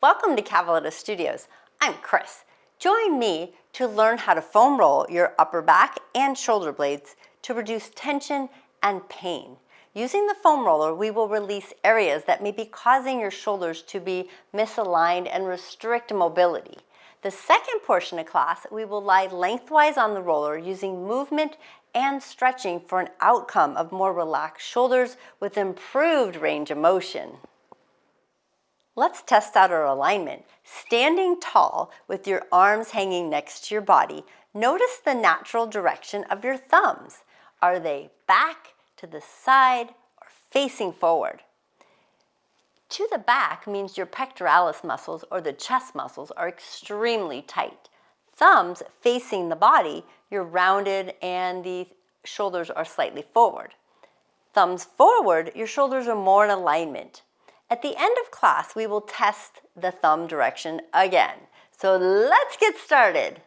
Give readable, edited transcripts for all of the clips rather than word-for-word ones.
Welcome to Cavaletta Studios. I'm Chris. Join me to learn how to foam roll your upper back and shoulder blades to reduce tension and pain. Using the foam roller, we will release areas that may be causing your shoulders to be misaligned and restrict mobility. The second portion of class, we will lie lengthwise on the roller using movement and stretching for an outcome of more relaxed shoulders with improved range of motion. Let's test out our alignment. Standing tall with your arms hanging next to your body, notice the natural direction of your thumbs. Are they back, to the side, or facing forward? To the back means your pectoralis muscles or the chest muscles are extremely tight. Thumbs facing the body, you're rounded and the shoulders are slightly forward. Thumbs forward, your shoulders are more in alignment. At the end of class, we will test the thumb direction again. So let's get started.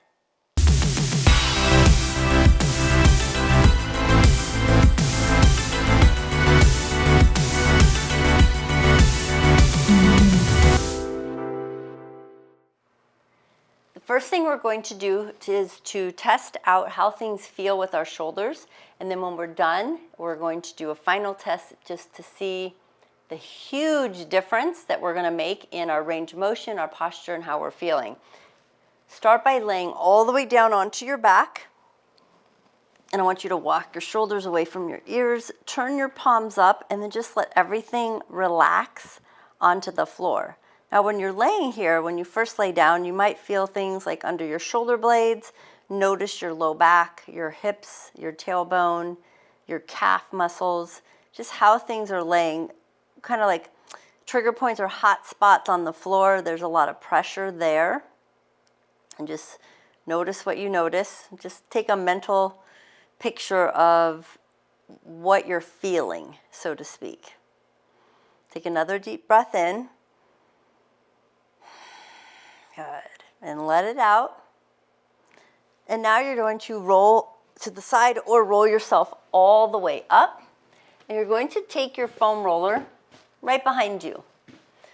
The first thing we're going to do is to test out how things feel with our shoulders. And then when we're done, we're going to do a final test just to see the huge difference that we're going to make in our range of motion, our posture, and how we're feeling. Start by laying all the way down onto your back. And I want you to walk your shoulders away from your ears, turn your palms up, and then just let everything relax onto the floor. Now when you're laying here, when you first lay down, you might feel things like under your shoulder blades. Notice your low back, your hips, your tailbone, your calf muscles, just how things are laying, kind of like trigger points or hot spots on the floor. There's a lot of pressure there. And just notice what you notice. Just take a mental picture of what you're feeling, so to speak. Take another deep breath in. Good. And let it out. And now you're going to roll to the side or roll yourself all the way up. And you're going to take your foam roller right behind you.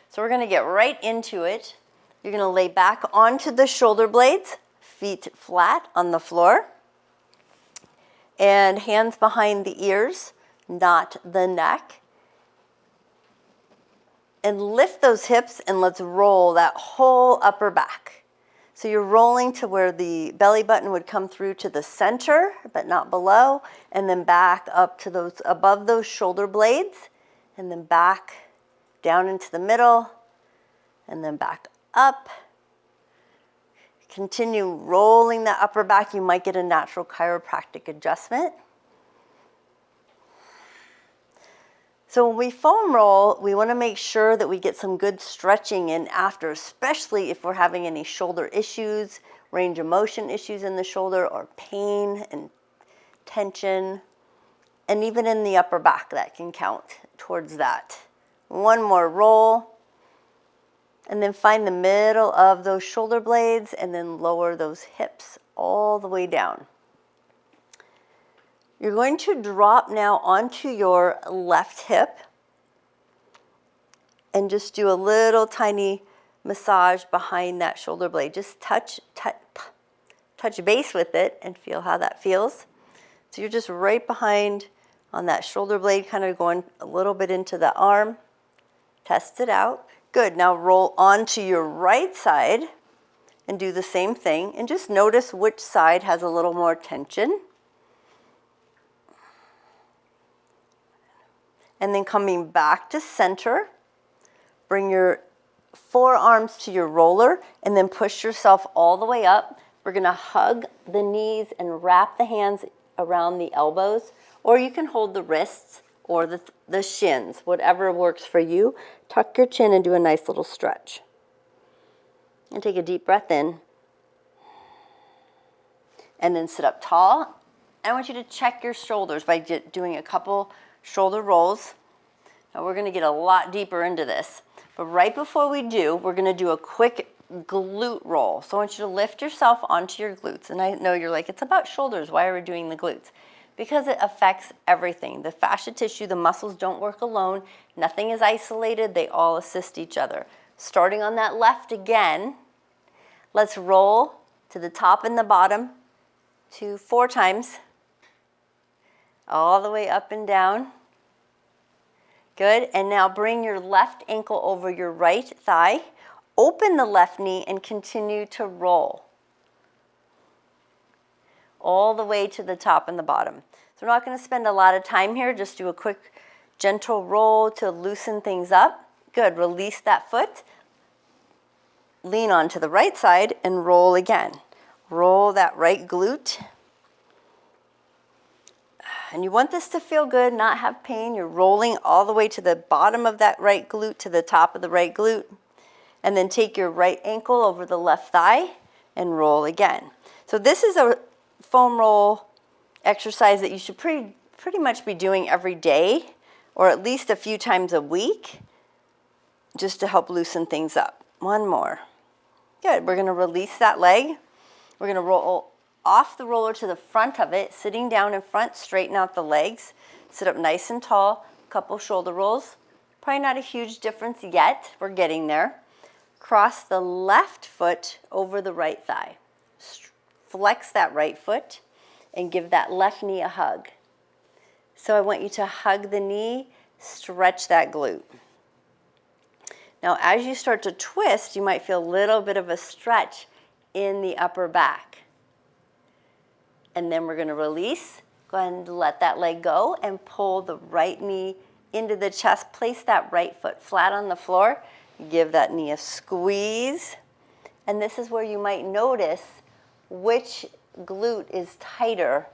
So we're going to get right into it. You're going to lay back onto the shoulder blades, feet flat on the floor, and hands behind the ears, not the neck. And lift those hips and let's roll that whole upper back. So you're rolling to where the belly button would come through to the center, but not below, and then back up to those above those shoulder blades, and then back down into the middle, and then back up. Continue rolling that upper back. You might get a natural chiropractic adjustment. So when we foam roll, we want to make sure that we get some good stretching in after, especially if we're having any shoulder issues, range of motion issues in the shoulder, or pain and tension, and even in the upper back that can count towards that. One more roll, and then find the middle of those shoulder blades and then lower those hips all the way down. You're going to drop now onto your left hip and just do a little tiny massage behind that shoulder blade. Just touch base with it and feel how that feels. So you're just right behind on that shoulder blade, kind of going a little bit into the arm. Test it out. Good. Now roll onto your right side and do the same thing. And just notice which side has a little more tension. And then coming back to center, bring your forearms to your roller and then push yourself all the way up. We're going to hug the knees and wrap the hands around the elbows, or you can hold the wrists or the shins, whatever works for you. Tuck your chin and do a nice little stretch. And take a deep breath in. And then sit up tall. I want you to check your shoulders by doing a couple shoulder rolls. Now we're going to get a lot deeper into this, but right before we do, we're going to do a quick glute roll. So I want you to lift yourself onto your glutes. And I know you're like, it's about shoulders. Why are we doing the glutes? Because it affects everything. The fascia tissue, the muscles don't work alone. Nothing is isolated. They all assist each other. Starting on that left again, let's roll to the top and the bottom 4 times, all the way up and down. Good, and now bring your left ankle over your right thigh, open the left knee and continue to roll all the way to the top and the bottom. So we're not going to spend a lot of time here, just do a quick gentle roll to loosen things up. Good, release that foot, lean onto the right side and roll again. Roll that right glute. And you want this to feel good, not have pain. You're rolling all the way to the bottom of that right glute to the top of the right glute. And then take your right ankle over the left thigh and roll again. So this is a foam roll exercise that you should pretty much be doing every day or at least a few times a week just to help loosen things up. One more. Good. We're going to release that leg. We're going to roll off the roller to the front of it, sitting down in front, straighten out the legs, sit up nice and tall, couple shoulder rolls. Probably not a huge difference yet. We're getting there. Cross the left foot over the right thigh. Flex that right foot and give that left knee a hug. So I want you to hug the knee, stretch that glute. Now as you start to twist, you might feel a little bit of a stretch in the upper back. And then we're going to release. Go ahead and let that leg go and pull the right knee into the chest. Place that right foot flat on the floor. Give that knee a squeeze. And this is where you might notice which glute is tighter.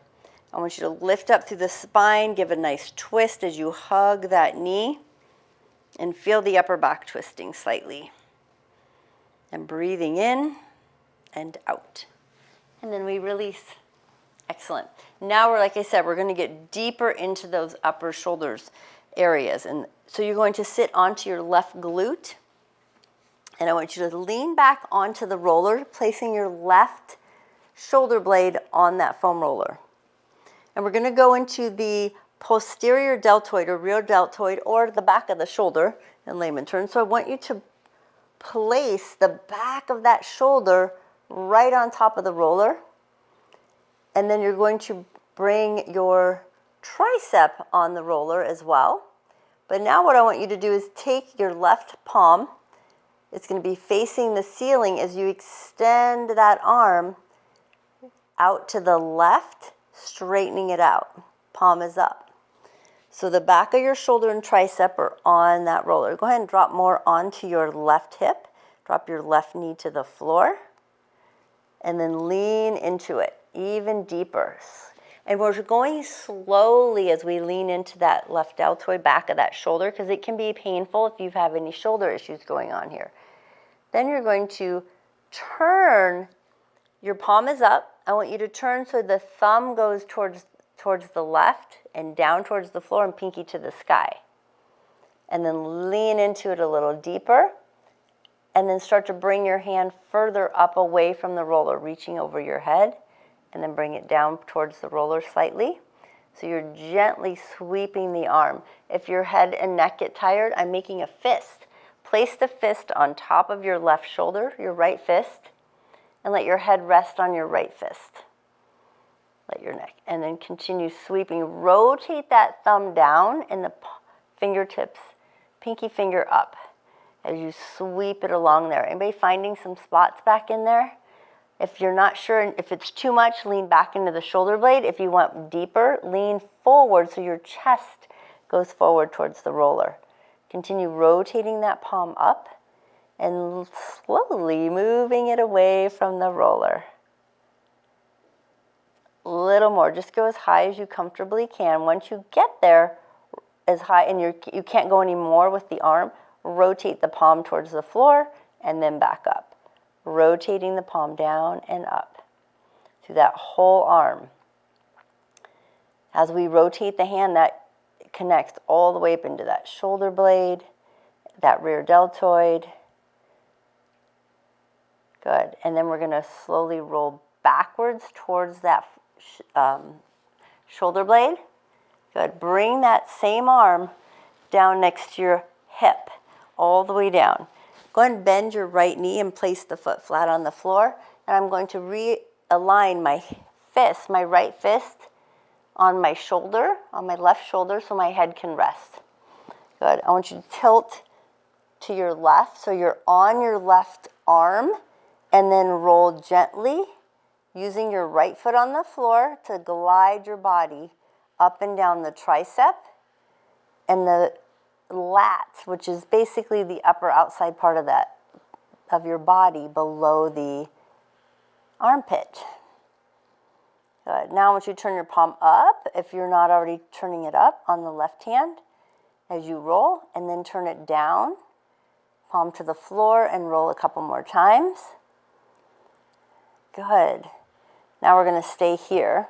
I want you to lift up through the spine, give a nice twist as you hug that knee, and feel the upper back twisting slightly. And breathing in and out. And then we release. Excellent. Now we're, like I said, we're going to get deeper into those upper shoulders areas. And so you're going to sit onto your left glute. And I want you to lean back onto the roller, placing your left shoulder blade on that foam roller. And we're going to go into the posterior deltoid or rear deltoid or the back of the shoulder in layman terms. So I want you to place the back of that shoulder right on top of the roller. And then you're going to bring your tricep on the roller as well. But now what I want you to do is take your left palm. It's going to be facing the ceiling as you extend that arm out to the left, straightening it out. Palm is up. So the back of your shoulder and tricep are on that roller. Go ahead and drop more onto your left hip. Drop your left knee to the floor. And then lean into it even deeper. And we're going slowly as we lean into that left deltoid, back of that shoulder, because it can be painful if you have any shoulder issues going on here. Then you're going to turn, your palm is up. I want you to turn so the thumb goes towards the left and down towards the floor and pinky to the sky. And then lean into it a little deeper. And then start to bring your hand further up away from the roller, reaching over your head. And then bring it down towards the roller slightly. So you're gently sweeping the arm. If your head and neck get tired, I'm making a fist. Place the fist on top of your left shoulder, your right fist, and let your head rest on your right fist. Let your neck, and then continue sweeping. Rotate that thumb down and the fingertips, pinky finger up as you sweep it along there. Anybody finding some spots back in there? If you're not sure, if it's too much, lean back into the shoulder blade. If you want deeper, lean forward so your chest goes forward towards the roller. Continue rotating that palm up and slowly moving it away from the roller. A little more, just go as high as you comfortably can. Once you get there as high and you can't go any more with the arm, rotate the palm towards the floor and then back up. Rotating the palm down and up through that whole arm. As we rotate the hand, that connects all the way up into that shoulder blade, that rear deltoid. Good. And then we're going to slowly roll backwards towards that shoulder blade. Good. Bring that same arm down next to your hip, all the way down. Go ahead and bend your right knee and place the foot flat on the floor. And I'm going to realign my fist, my right fist, on my shoulder, on my left shoulder, so my head can rest. Good. I want you to tilt to your left, so you're on your left arm, and then roll gently, using your right foot on the floor to glide your body up and down the tricep and the lats, which is basically the upper outside part of your body below the armpit. Good. Now I want you to turn your palm up, if you're not already turning it up, on the left hand as you roll, and then turn it down, palm to the floor, and roll a couple more times. Good. Now we're going to stay here.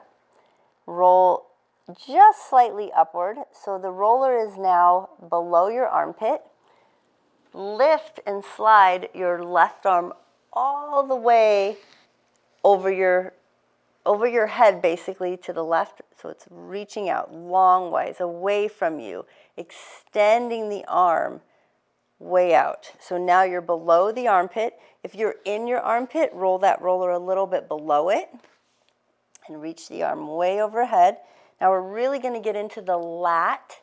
Roll just slightly upward, so the roller is now below your armpit. Lift and slide your left arm all the way over your head, basically to the left, so it's reaching out longwise away from you, extending the arm way out. So now you're below the armpit. If you're in your armpit, roll that roller a little bit below it and reach the arm way overhead. Now we're really going to get into the lat,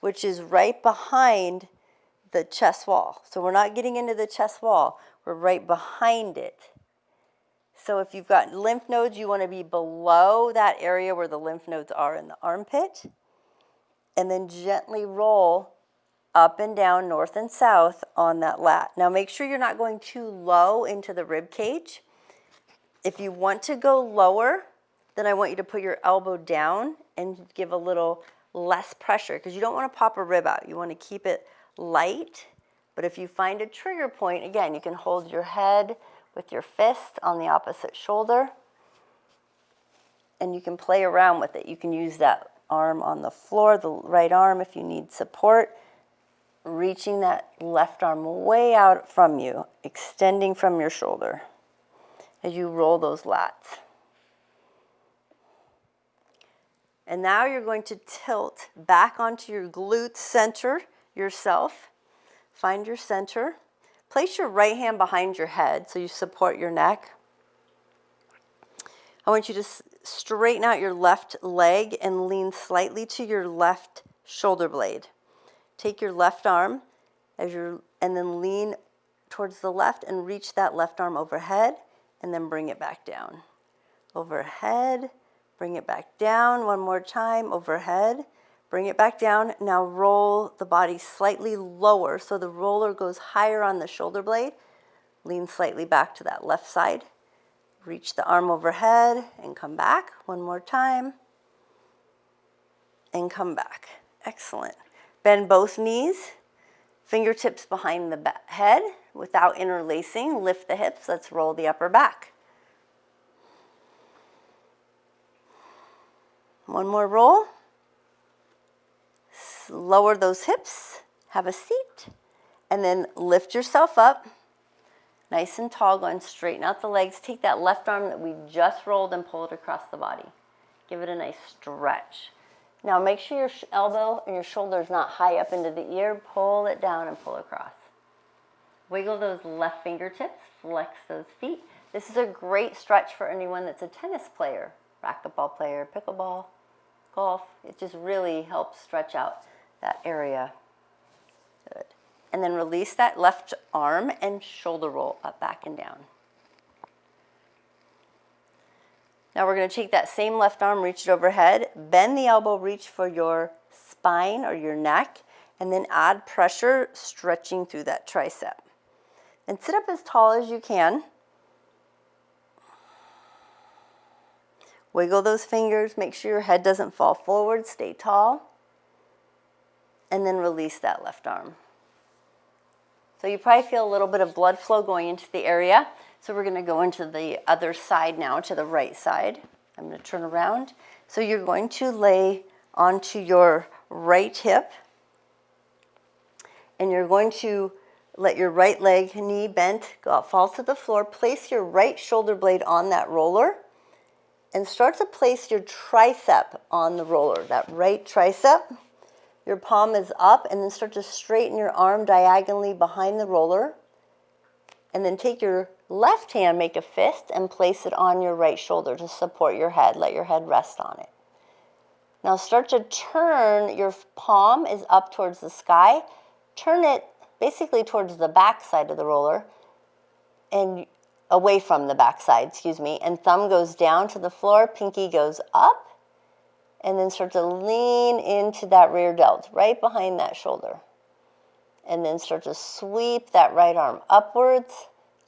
which is right behind the chest wall. So we're not getting into the chest wall, we're right behind it. So if you've got lymph nodes, you want to be below that area where the lymph nodes are in the armpit. And then gently roll up and down, north and south on that lat. Now make sure you're not going too low into the rib cage. If you want to go lower, then I want you to put your elbow down and give a little less pressure, because you don't want to pop a rib out. You want to keep it light. But if you find a trigger point, again, you can hold your head with your fist on the opposite shoulder, and you can play around with it. You can use that arm on the floor, the right arm, if you need support, reaching that left arm way out from you, extending from your shoulder as you roll those lats. And now you're going to tilt back onto your glute center yourself. Find your center. Place your right hand behind your head so you support your neck. I want you to straighten out your left leg and lean slightly to your left shoulder blade. Take your left arm and then lean towards the left and reach that left arm overhead, and then bring it back down. Overhead, bring it back down one more time, overhead. Bring it back down. Now roll the body slightly lower so the roller goes higher on the shoulder blade. Lean slightly back to that left side. Reach the arm overhead and come back. One more time. And come back. Excellent. Bend both knees. Fingertips behind the head without interlacing. Lift the hips. Let's roll the upper back. One more roll. Lower those hips, have a seat, and then lift yourself up, nice and tall. Go and straighten out the legs. Take that left arm that we just rolled and pull it across the body. Give it a nice stretch. Now make sure your elbow and your shoulder is not high up into the ear. Pull it down and pull across. Wiggle those left fingertips, flex those feet. This is a great stretch for anyone that's a tennis player, racquetball player, pickleball, golf. It just really helps stretch out that area. Good. And then release that left arm and shoulder roll up, back, and down. Now we're going to take that same left arm, reach it overhead, bend the elbow, reach for your spine or your neck, and then add pressure, stretching through that tricep. And sit up as tall as you can. Wiggle those fingers, make sure your head doesn't fall forward, stay tall. And then release that left arm. So you probably feel a little bit of blood flow going into the area. So we're going to go into the other side now, to the right side. I'm going to turn around. So you're going to lay onto your right hip. And you're going to let your right leg, knee bent, fall to the floor. Place your right shoulder blade on that roller. And start to place your tricep on the roller, that right tricep. Your palm is up, and then start to straighten your arm diagonally behind the roller. And then take your left hand, make a fist, and place it on your right shoulder to support your head. Let your head rest on it. Now start to turn, your palm is up towards the sky. Turn it basically towards the back side of the roller, and away from the back side, excuse me. And thumb goes down to the floor, pinky goes up, and then start to lean into that rear delt, right behind that shoulder. And then start to sweep that right arm upwards,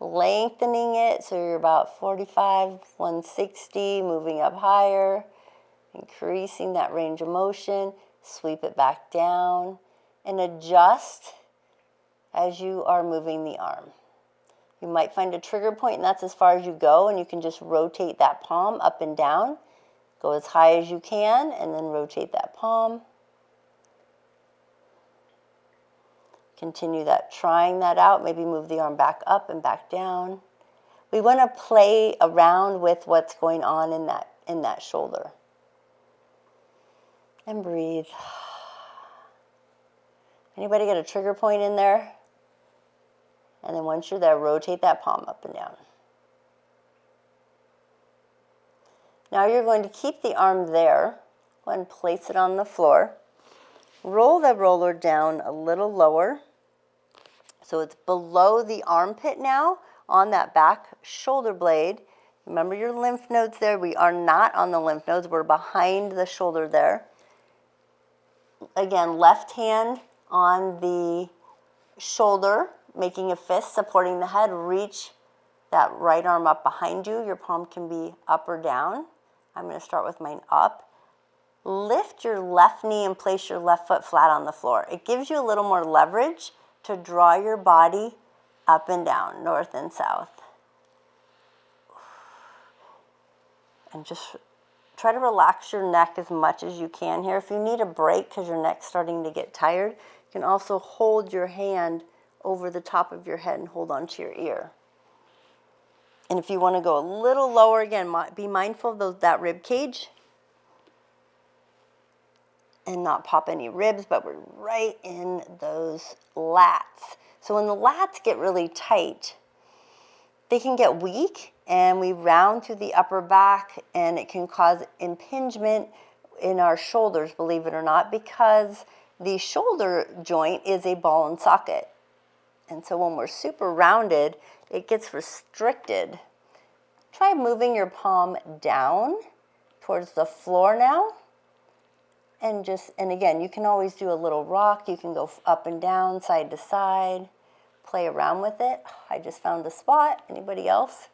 lengthening it so you're about 45, 160, moving up higher, increasing that range of motion. Sweep it back down and adjust as you are moving the arm. You might find a trigger point, and that's as far as you go, and you can just rotate that palm up and down. Go as high as you can, and then rotate that palm. Continue that, trying that out. Maybe move the arm back up and back down. We want to play around with what's going on in that shoulder. And breathe. Anybody get a trigger point in there? And then once you're there, rotate that palm up and down. Now you're going to keep the arm there. Go ahead and place it on the floor. Roll the roller down a little lower. So it's below the armpit now on that back shoulder blade. Remember your lymph nodes there. We are not on the lymph nodes. We're behind the shoulder there. Again, left hand on the shoulder, making a fist, supporting the head. Reach that right arm up behind you. Your palm can be up or down. I'm going to start with mine up. Lift your left knee and place your left foot flat on the floor. It gives you a little more leverage to draw your body up and down, north and south. And just try to relax your neck as much as you can here. If you need a break because your neck's starting to get tired, you can also hold your hand over the top of your head and hold onto your ear. And if you want to go a little lower, again, be mindful of that rib cage and not pop any ribs, but we're right in those lats. So when the lats get really tight, they can get weak, and we round through the upper back, and it can cause impingement in our shoulders, believe it or not, because the shoulder joint is a ball and socket. And so when we're super rounded, it gets restricted. Try moving your palm down towards the floor now. And again, you can always do a little rock. You can go up and down, side to side, play around with it. I just found a spot. Anybody else?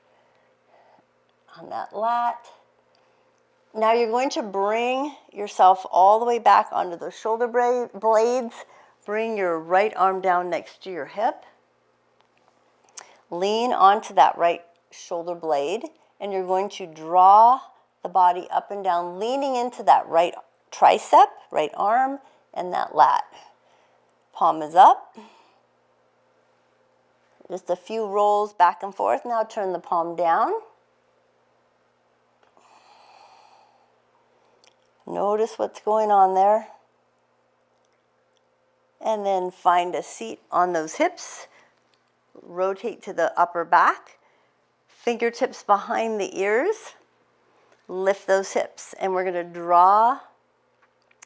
On that lat. Now you're going to bring yourself all the way back onto the shoulder blades. Bring your right arm down next to your hip. Lean onto that right shoulder blade, and you're going to draw the body up and down, leaning into that right tricep, right arm, and that lat. Palm is up. Just a few rolls back and forth. Now turn the palm down. Notice what's going on there. And then find a seat on those hips. Rotate to the upper back. Fingertips behind the ears. Lift those hips. And we're going to draw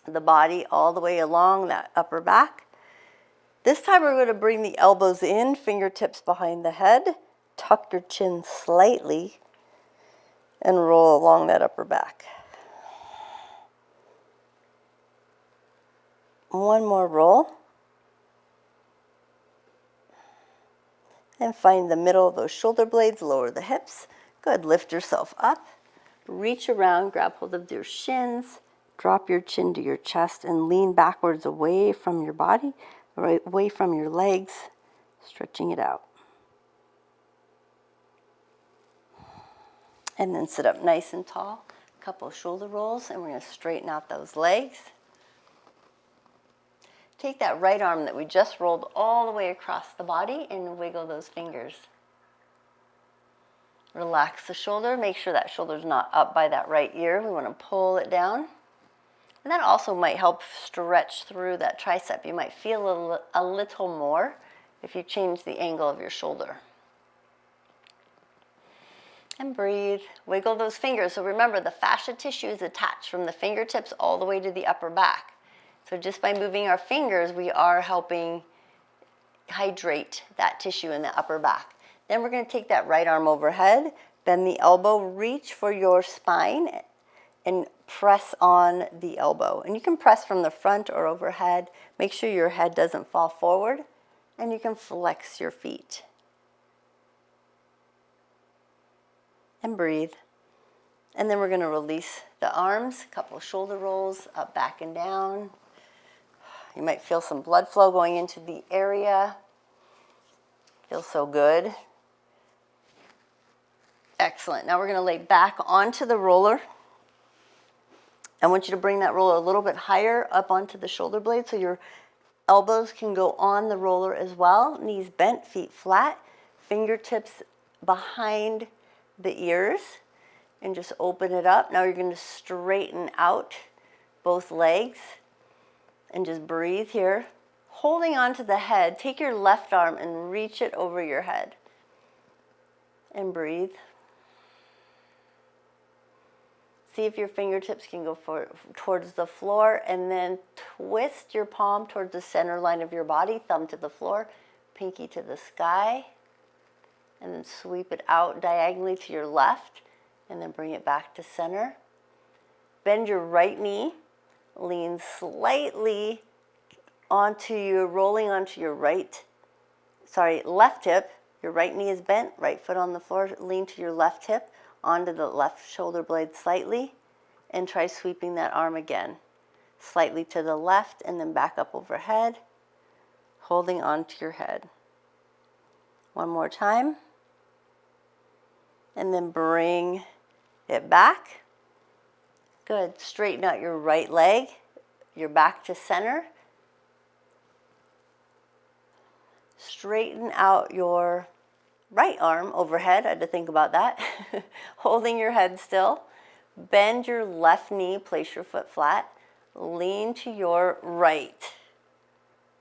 the body all the way along that upper back. This time we're going to bring the elbows in, fingertips behind the head. Tuck your chin slightly and roll along that upper back. One more roll. And find the middle of those shoulder blades, lower the hips. Good, lift yourself up. Reach around, grab hold of your shins. Drop your chin to your chest and lean backwards away from your body, right away from your legs, stretching it out. And then sit up nice and tall. A couple of shoulder rolls, and we're going to straighten out those legs. Take that right arm that we just rolled all the way across the body and wiggle those fingers. Relax the shoulder. Make sure that shoulder's not up by that right ear. We want to pull it down. And that also might help stretch through that tricep. You might feel a little more if you change the angle of your shoulder. And breathe. Wiggle those fingers. So remember, the fascia tissue is attached from the fingertips all the way to the upper back. So just by moving our fingers, we are helping hydrate that tissue in the upper back. Then we're going to take that right arm overhead, bend the elbow, reach for your spine, and press on the elbow. And you can press from the front or overhead. Make sure your head doesn't fall forward, and you can flex your feet. And breathe. And then we're going to release the arms, a couple of shoulder rolls, up, back, and down. You might feel some blood flow going into the area. Feels so good. Excellent. Now we're going to lay back onto the roller. I want you to bring that roller a little bit higher up onto the shoulder blade so your elbows can go on the roller as well. Knees bent, feet flat, fingertips behind the ears, and just open it up. Now you're going to straighten out both legs and just breathe here. Holding onto the head, take your left arm and reach it over your head. And breathe. See if your fingertips can go towards the floor, and then twist your palm towards the center line of your body, thumb to the floor, pinky to the sky. And then sweep it out diagonally to your left, and then bring it back to center. Bend your right knee, lean slightly onto your, rolling onto your left hip. Your right knee is bent, right foot on the floor, lean to your left hip, onto the left shoulder blade slightly, and try sweeping that arm again. Slightly to the left, and then back up overhead, holding onto your head. One more time. And then bring it back. Good. Straighten out your right leg, your back to center. Straighten out your right arm overhead. I had to think about that. Holding your head still. Bend your left knee, place your foot flat. Lean to your right.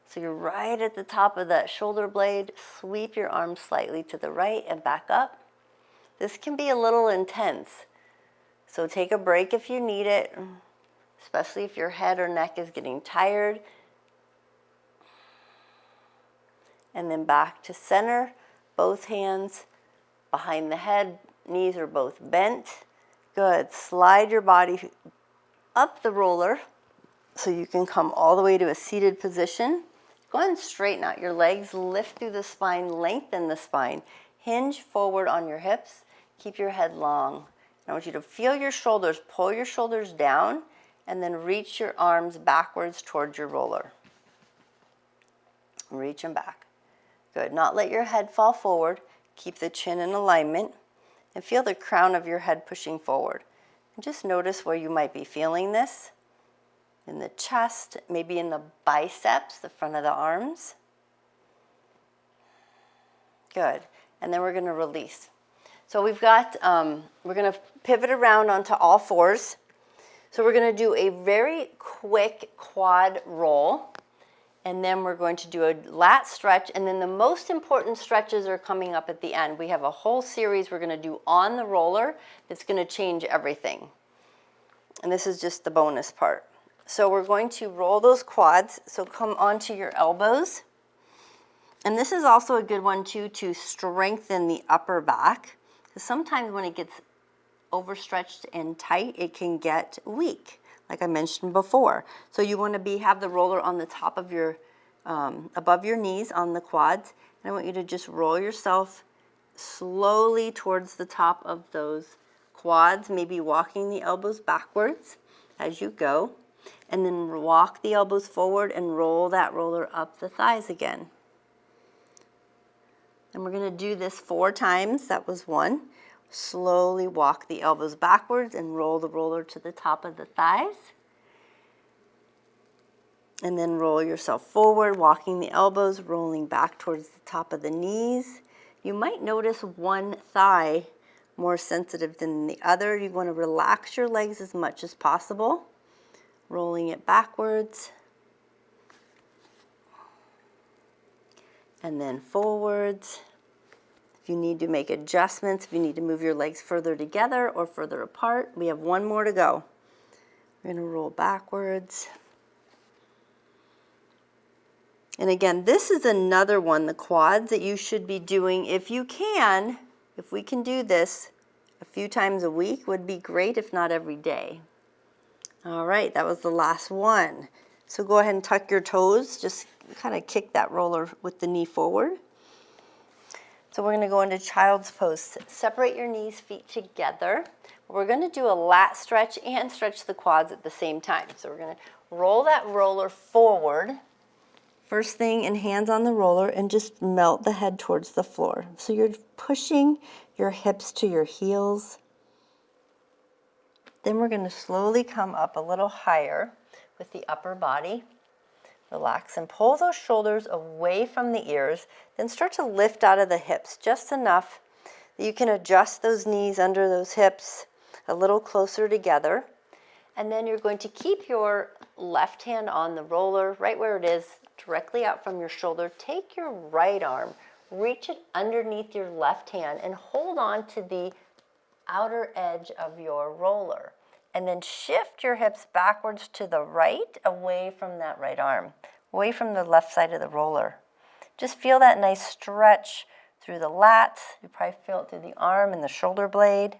So you're right at the top of that shoulder blade. Sweep your arm slightly to the right and back up. This can be a little intense, so take a break if you need it, especially if your head or neck is getting tired. And then back to center, both hands behind the head, knees are both bent. Good. Slide your body up the roller so you can come all the way to a seated position. Go ahead and straighten out your legs, lift through the spine, lengthen the spine, hinge forward on your hips. Keep your head long. I want you to feel your shoulders, pull your shoulders down, and then reach your arms backwards towards your roller. Reach them back. Good. Not let your head fall forward. Keep the chin in alignment, and feel the crown of your head pushing forward. And just notice where you might be feeling this. In the chest, maybe in the biceps, the front of the arms. Good. And then we're going to release. So we've got, we're going to pivot around onto all fours. So we're going to do a very quick quad roll. And then we're going to do a lat stretch. And then the most important stretches are coming up at the end. We have a whole series we're going to do on the roller that's going to change everything. And this is just the bonus part. So we're going to roll those quads. So come onto your elbows. And this is also a good one too to strengthen the upper back. Because sometimes when it gets overstretched and tight, it can get weak, like I mentioned before. So you want to have the roller on the top of your, above your knees on the quads. And I want you to just roll yourself slowly towards the top of those quads, maybe walking the elbows backwards as you go. And then walk the elbows forward and roll that roller up the thighs again. And we're going to do this 4 times. That was 1. Slowly walk the elbows backwards and roll the roller to the top of the thighs. And then roll yourself forward, walking the elbows, rolling back towards the top of the knees. You might notice one thigh more sensitive than the other. You want to relax your legs as much as possible. Rolling it backwards. And then forwards. If you need to make adjustments, if you need to move your legs further together or further apart, we have one more to go. We're going to roll backwards. And again, this is another one, the quads, that you should be doing if you can. If we can do this a few times a week would be great, if not every day. All right, that was the last one. So go ahead and tuck your toes. Just kind of kick that roller with the knee forward. So we're going to go into child's pose. Separate your knees, feet together. We're going to do a lat stretch and stretch the quads at the same time. So we're going to roll that roller forward. First thing, and hands on the roller, and just melt the head towards the floor. So you're pushing your hips to your heels. Then we're going to slowly come up a little higher with the upper body. Relax and pull those shoulders away from the ears. Then start to lift out of the hips just enough that you can adjust those knees under those hips a little closer together. And then you're going to keep your left hand on the roller right where it is, directly out from your shoulder. Take your right arm, reach it underneath your left hand, and hold on to the outer edge of your roller. And then shift your hips backwards to the right, away from that right arm, away from the left side of the roller. Just feel that nice stretch through the lats. You probably feel it through the arm and the shoulder blade.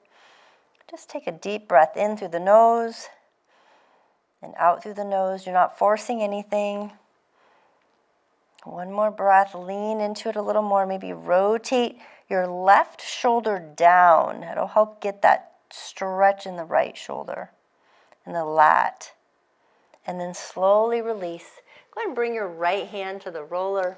Just take a deep breath in through the nose and out through the nose. You're not forcing anything. One more breath, lean into it a little more. Maybe rotate your left shoulder down. It'll help get that stretch in the right shoulder and the lat. And then slowly release. Go ahead and bring your right hand to the roller,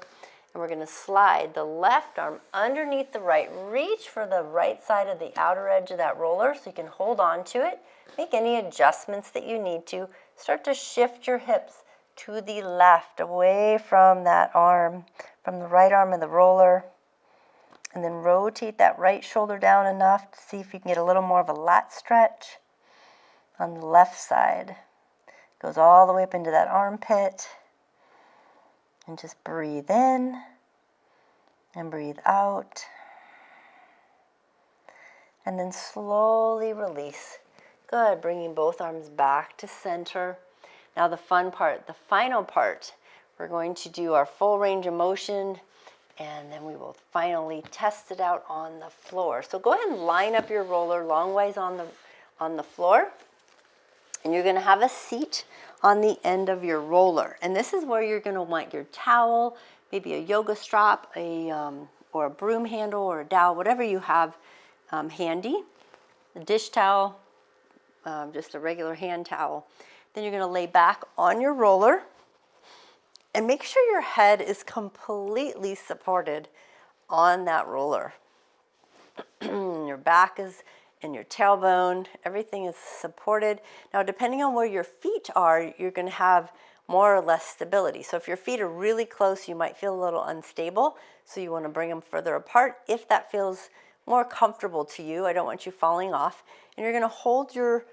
and we're going to slide the left arm underneath the right. Reach for the right side of the outer edge of that roller so you can hold on to it. Make any adjustments that you need to. Start to shift your hips to the left, away from that arm, from the right arm of the roller. And then rotate that right shoulder down enough to see if you can get a little more of a lat stretch on the left side. Goes all the way up into that armpit. And just breathe in and breathe out. And then slowly release. Good, bringing both arms back to center. Now the fun part, the final part, we're going to do our full range of motion, and then we will finally test it out on the floor. So go ahead and line up your roller longwise on the floor, and you're going to have a seat on the end of your roller. And this is where you're going to want your towel, maybe a yoga strap, or a broom handle, or a dowel, whatever you have handy. A dish towel, just a regular hand towel. Then you're going to lay back on your roller and make sure your head is completely supported on that roller. Your back is and your tailbone, everything is supported. Now, depending on where your feet are, you're going to have more or less stability. So if your feet are really close, you might feel a little unstable. So you want to bring them further apart if that feels more comfortable to you. I don't want you falling off. And you're going to hold your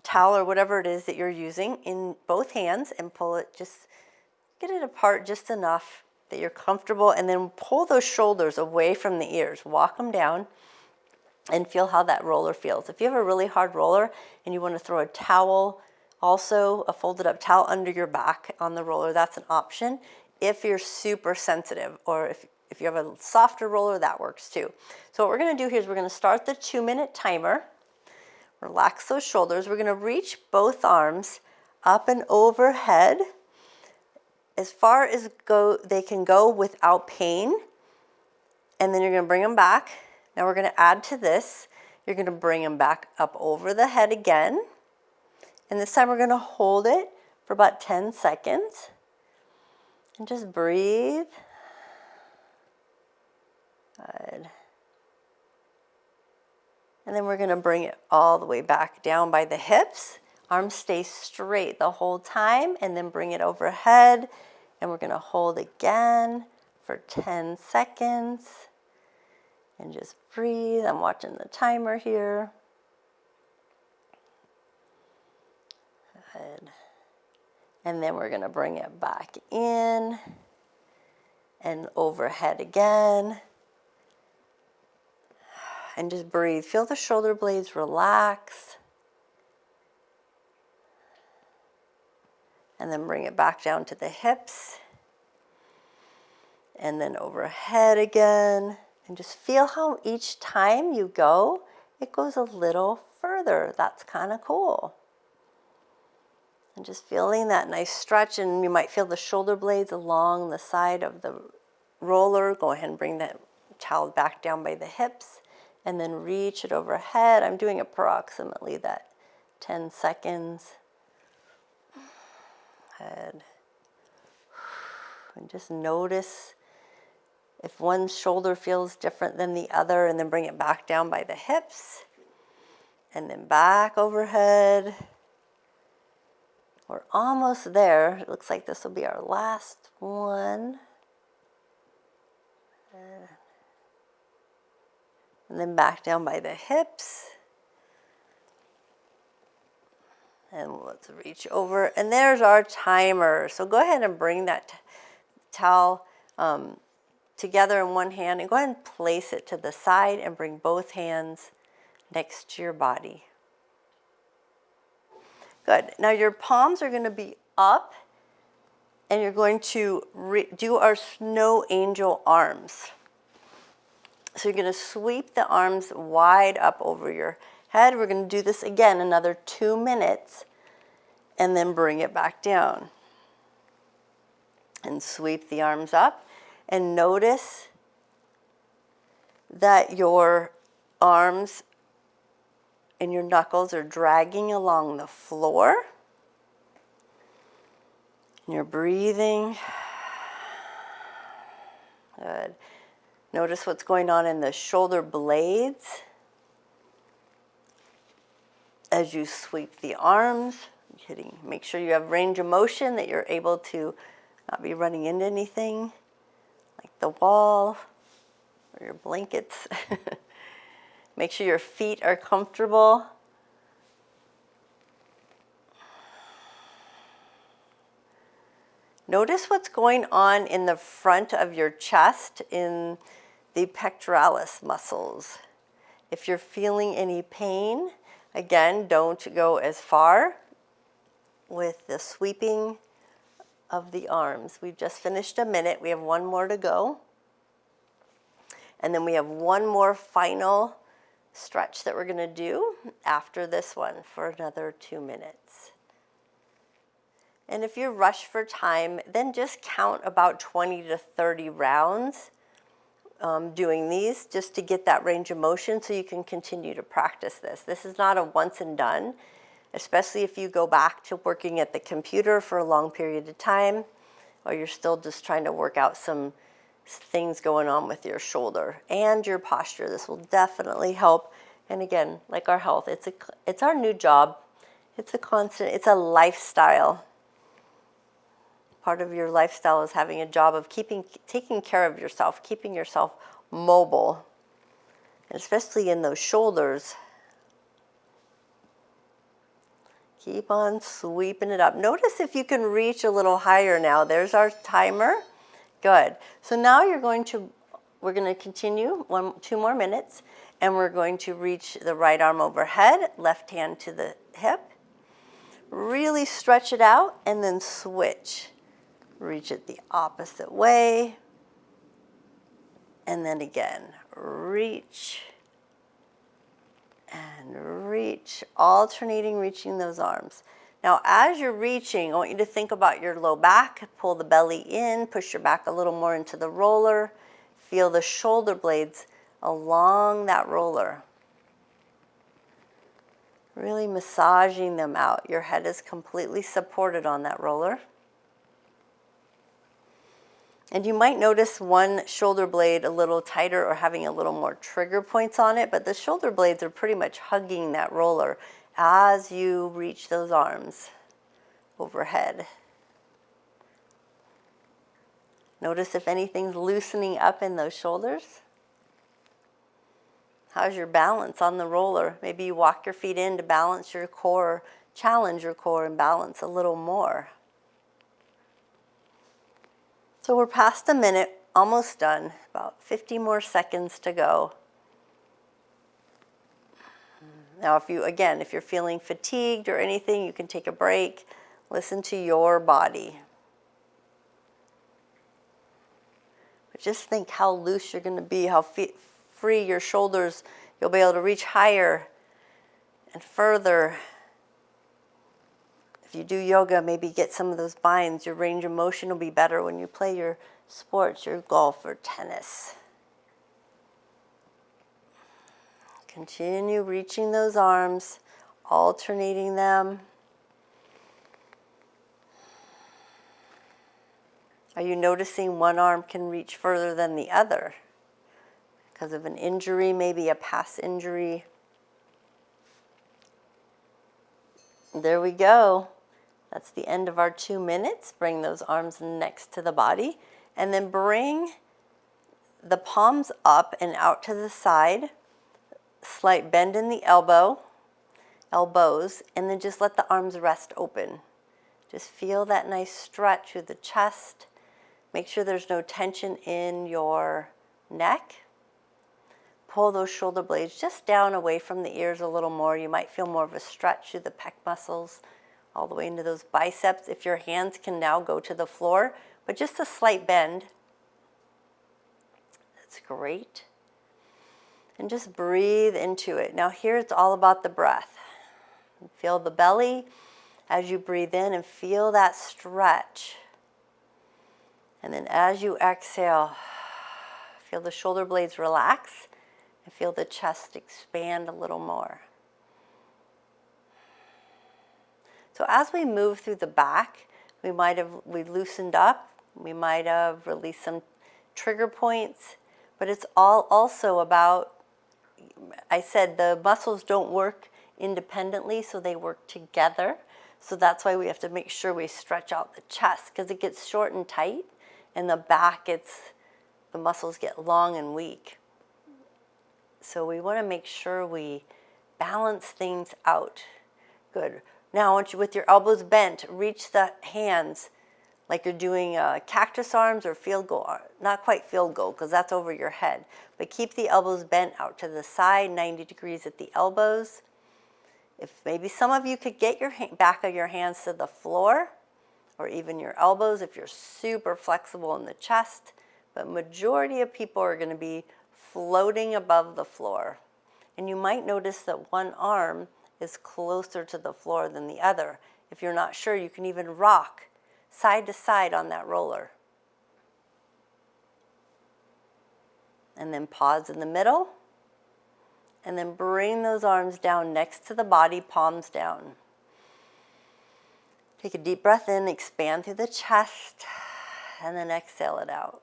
towel or whatever it is that you're using in both hands and pull it, just get it apart just enough that you're comfortable, and then pull those shoulders away from the ears. Walk them down and feel how that roller feels. If you have a really hard roller and you want to throw a towel, also a folded up towel under your back on the roller, that's an option. If you're super sensitive, or if you have a softer roller, that works too. So what we're going to do here is we're going to start the 2-minute timer. Relax those shoulders. We're going to reach both arms up and overhead as far as they can go without pain. And then you're going to bring them back. Now we're going to add to this. You're going to bring them back up over the head again. And this time we're going to hold it for about 10 seconds. And just breathe. Good. And then we're going to bring it all the way back down by the hips. Arms stay straight the whole time, and then bring it overhead. And we're going to hold again for 10 seconds. And just breathe. I'm watching the timer here. Good. And then we're going to bring it back in and overhead again. And just breathe. Feel the shoulder blades relax. And then bring it back down to the hips. And then overhead again. And just feel how each time you go, it goes a little further. That's kind of cool. And just feeling that nice stretch, and you might feel the shoulder blades along the side of the roller. Go ahead and bring that towel back down by the hips, and then reach it overhead. I'm doing approximately that 10 seconds. Head. And just notice if one shoulder feels different than the other, and then bring it back down by the hips, and then back overhead. We're almost there. It looks like this will be our last one. And then back down by the hips. And let's reach over. And there's our timer. So go ahead and bring that towel together in one hand, and go ahead and place it to the side and bring both hands next to your body. Good. Now your palms are going to be up, and you're going to do our snow angel arms. So you're going to sweep the arms wide up over your head. We're going to do this again another 2 minutes, and then bring it back down. And sweep the arms up, and notice that your arms and your knuckles are dragging along the floor. And you're breathing. Good. Notice what's going on in the shoulder blades as you sweep the arms. Make sure you have range of motion, that you're able to not be running into anything like the wall or your blankets. Make sure your feet are comfortable. Notice what's going on in the front of your chest in the pectoralis muscles. If you're feeling any pain, again, don't go as far with the sweeping of the arms. We've just finished a minute. We have one more to go. And then we have one more final stretch that we're going to do after this one for another 2 minutes. And if you're rushed for time, then just count about 20 to 30 rounds doing these, just to get that range of motion so you can continue to practice this. This is not a once and done, especially if you go back to working at the computer for a long period of time, or you're still just trying to work out some things going on with your shoulder and your posture. This will definitely help. And again, like our health, it's our new job. It's a constant, it's a lifestyle. Part of your lifestyle is having a job of taking care of yourself, keeping yourself mobile, and especially in those shoulders. Keep on sweeping it up. Notice if you can reach a little higher now. There's our timer. Good. So now we're going to continue 2 more minutes, and we're going to reach the right arm overhead, left hand to the hip. Really stretch it out, and then switch. Reach it the opposite way. And then again, reach and reach, alternating reaching those arms. Now, as you're reaching, I want you to think about your low back. Pull the belly in, push your back a little more into the roller. Feel the shoulder blades along that roller. Really massaging them out. Your head is completely supported on that roller. And you might notice one shoulder blade a little tighter or having a little more trigger points on it, but the shoulder blades are pretty much hugging that roller as you reach those arms overhead. Notice if anything's loosening up in those shoulders. How's your balance on the roller? Maybe you walk your feet in to balance your core, challenge your core and balance a little more. So we're past a minute, almost done, about 50 more seconds to go. Now, if you're feeling fatigued or anything, you can take a break. Listen to your body. But just think how loose you're going to be, how free your shoulders, you'll be able to reach higher and further. If you do yoga, maybe get some of those binds. Your range of motion will be better when you play your sports, your golf or tennis. Continue reaching those arms, alternating them. Are you noticing one arm can reach further than the other? Because of an injury, maybe a past injury. There we go. That's the end of our 2 minutes. Bring those arms next to the body. And then bring the palms up and out to the side. Slight bend in the elbows. And then just let the arms rest open. Just feel that nice stretch through the chest. Make sure there's no tension in your neck. Pull those shoulder blades just down away from the ears a little more. You might feel more of a stretch through the pec muscles all the way into those biceps. If your hands can now go to the floor, but just a slight bend. That's great. And just breathe into it. Now here it's all about the breath. Feel the belly as you breathe in and feel that stretch. And then as you exhale, feel the shoulder blades relax and feel the chest expand a little more. So as we move through the back, we loosened up, we might have released some trigger points, but it's all also about, I said the muscles don't work independently, so they work together. So that's why we have to make sure we stretch out the chest, because it gets short and tight. In the back, the muscles get long and weak. So we want to make sure we balance things out. Good. Now, I want you, with your elbows bent, reach the hands like you're doing cactus arms or field goal. Not quite field goal, because that's over your head. But keep the elbows bent out to the side, 90 degrees at the elbows. If maybe some of you could get your back of your hands to the floor, or even your elbows if you're super flexible in the chest, but majority of people are going to be floating above the floor. And you might notice that one arm is closer to the floor than the other. If you're not sure, you can even rock side to side on that roller. And then pause in the middle, and then bring those arms down next to the body, palms down. Take a deep breath in, expand through the chest, and then exhale it out.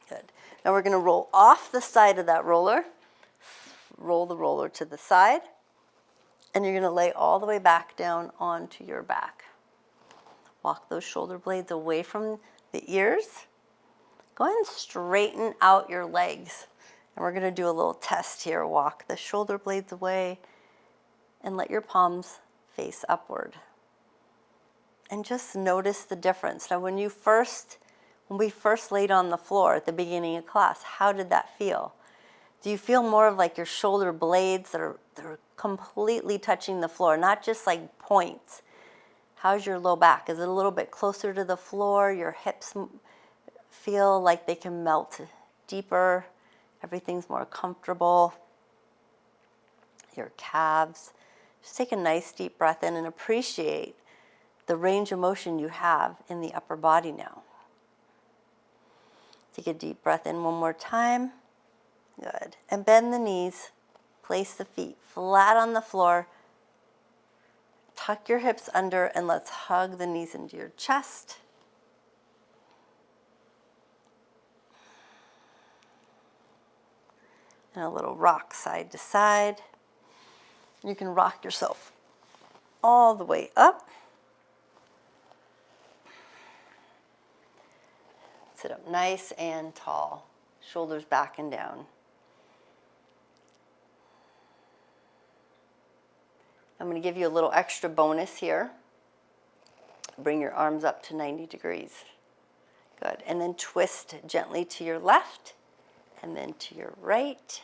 Good. Now we're going to roll off the side of that roller. Roll the roller to the side, and you're going to lay all the way back down onto your back. Walk those shoulder blades away from the ears. Go ahead and straighten out your legs. And we're going to do a little test here. Walk the shoulder blades away and let your palms face upward. And just notice the difference. Now, when we first laid on the floor at the beginning of class, how did that feel? Do you feel more of like your shoulder blades that are completely touching the floor, not just like points? How's your low back? Is it a little bit closer to the floor? Your hips feel like they can melt deeper. Everything's more comfortable. Your calves. Just take a nice deep breath in and appreciate the range of motion you have in the upper body now. Take a deep breath in one more time. Good. And bend the knees. Place the feet flat on the floor. Tuck your hips under and let's hug the knees into your chest. And a little rock side to side. You can rock yourself all the way up. Sit up nice and tall, shoulders back and down. I'm going to give you a little extra bonus here. Bring your arms up to 90 degrees. Good. And then twist gently to your left and then to your right.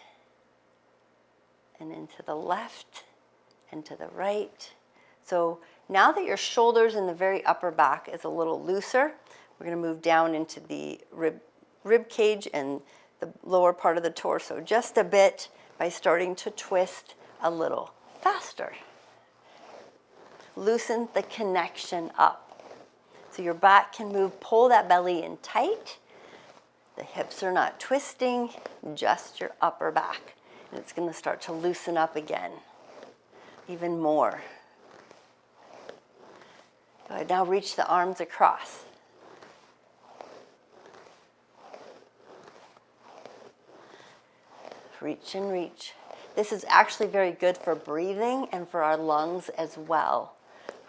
and into the left and to the right. So now that your shoulders and the very upper back is a little looser, we're going to move down into the rib cage and the lower part of the torso just a bit by starting to twist a little faster. Loosen the connection up. So your back can move, pull that belly in tight. The hips are not twisting, just your upper back. And it's going to start to loosen up again, even more. Good. Now reach the arms across. Reach and reach. This is actually very good for breathing and for our lungs as well.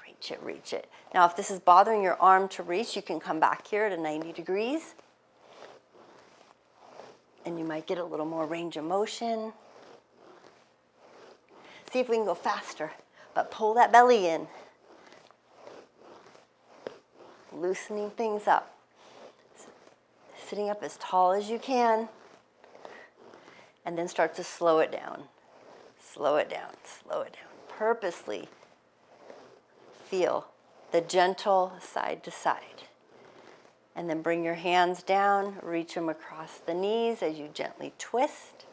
Reach it, reach it. Now, if this is bothering your arm to reach, you can come back here to 90 degrees. And you might get a little more range of motion. See if we can go faster, but pull that belly in. Loosening things up. Sitting up as tall as you can. And then start to slow it down. Slow it down, slow it down. Purposely feel the gentle side to side. And then bring your hands down, reach them across the knees as you gently twist.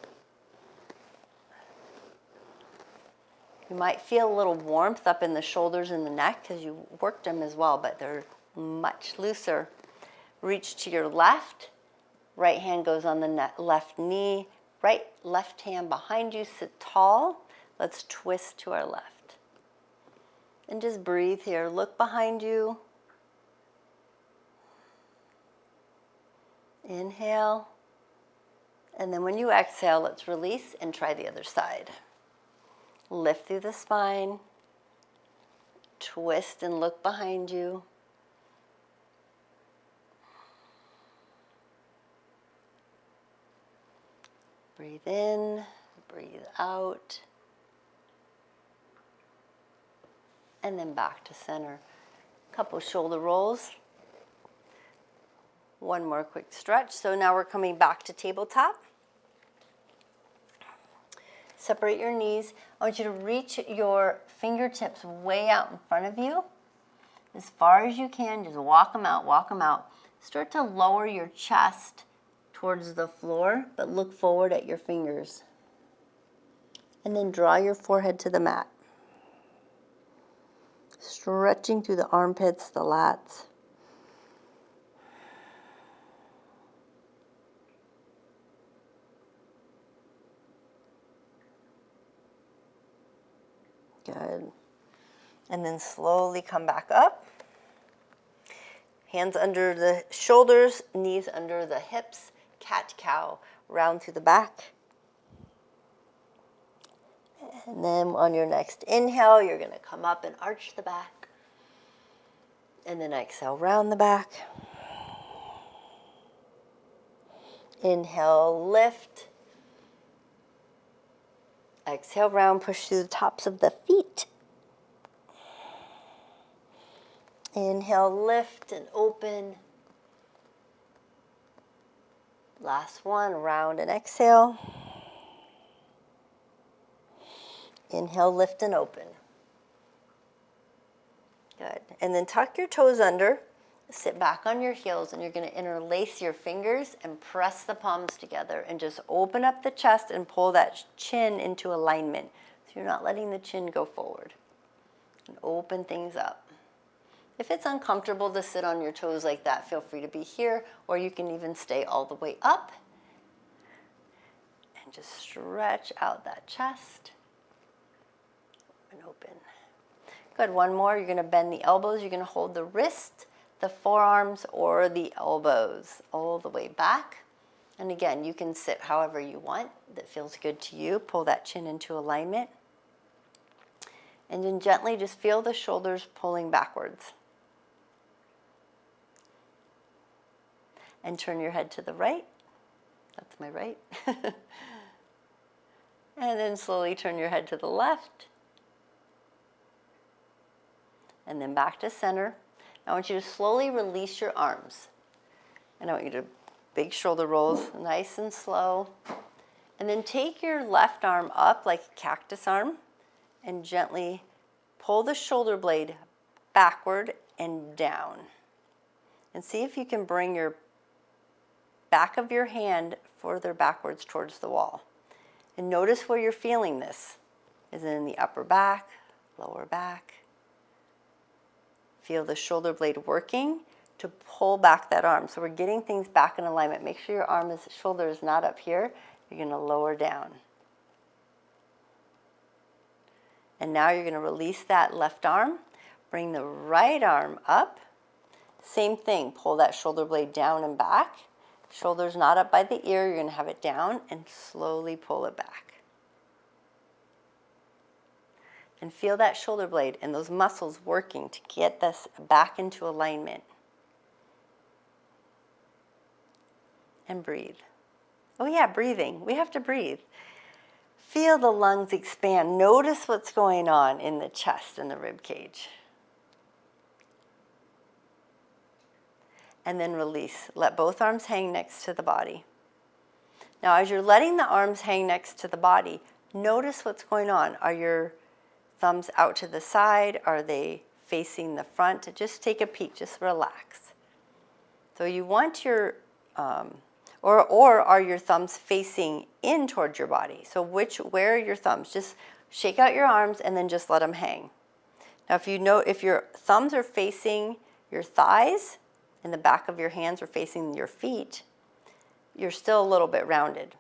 You might feel a little warmth up in the shoulders and the neck because you worked them as well, but they're much looser. Reach to your left. Right hand goes on the left knee. Right, left hand behind you, sit tall. Let's twist to our left. And just breathe here. Look behind you. Inhale. And then when you exhale, let's release and try the other side. Lift through the spine. Twist and look behind you. Breathe in, breathe out, and then back to center. Couple shoulder rolls. One more quick stretch. So now we're coming back to tabletop. Separate your knees. I want you to reach your fingertips way out in front of you. As far as you can, just walk them out, walk them out. Start to lower your chest towards the floor, but look forward at your fingers. And then draw your forehead to the mat. Stretching through the armpits, the lats. Good. And then slowly come back up. Hands under the shoulders, knees under the hips. Cat-cow, round through the back. And then on your next inhale, you're going to come up and arch the back. And then exhale, round the back. Inhale, lift. Exhale, round, push through the tops of the feet. Inhale, lift and open. Last one, round and exhale. Inhale, lift and open. Good. And then tuck your toes under, sit back on your heels, and you're going to interlace your fingers and press the palms together and just open up the chest and pull that chin into alignment. So you're not letting the chin go forward. And open things up. If it's uncomfortable to sit on your toes like that, feel free to be here, or you can even stay all the way up. And just stretch out that chest. And open. Good, one more. You're going to bend the elbows. You're going to hold the wrist, the forearms, or the elbows all the way back. And again, you can sit however you want that feels good to you. Pull that chin into alignment. And then gently just feel the shoulders pulling backwards. And turn your head to the right. That's my right. And then slowly turn your head to the left. And then back to center. I want you to slowly release your arms. And I want you to big shoulder rolls, nice and slow. And then take your left arm up like a cactus arm and gently pull the shoulder blade backward and down. And see if you can bring your back of your hand further backwards towards the wall. And notice where you're feeling this. Is it in the upper back, lower back? Feel the shoulder blade working to pull back that arm. So we're getting things back in alignment. Make sure your shoulder is not up here. You're going to lower down. And now you're going to release that left arm. Bring the right arm up. Same thing, pull that shoulder blade down and back. Shoulder's not up by the ear, you're going to have it down and slowly pull it back. And feel that shoulder blade and those muscles working to get this back into alignment. And breathe. Oh yeah, breathing. We have to breathe. Feel the lungs expand. Notice what's going on in the chest and the rib cage. And then release. Let both arms hang next to the body. Now, as you're letting the arms hang next to the body, notice what's going on. Are your thumbs out to the side? Are they facing the front? Just take a peek. Just relax. So you want your, or are your thumbs facing in towards your body? So where are your thumbs? Just shake out your arms and then just let them hang. Now, if your thumbs are facing your thighs, and the back of your hands are facing your feet, you're still a little bit rounded.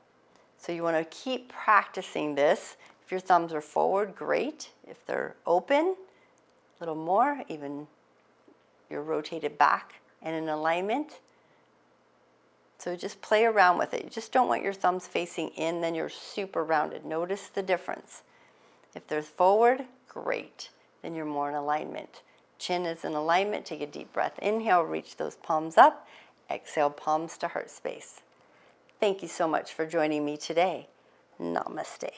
So you want to keep practicing this. If your thumbs are forward, great. If they're open, a little more, even you're rotated back and in alignment. So just play around with it. You just don't want your thumbs facing in, then you're super rounded. Notice the difference. If they're forward, great. Then you're more in alignment. Chin is in alignment. Take a deep breath. Inhale, reach those palms up. Exhale, palms to heart space. Thank you so much for joining me today. Namaste.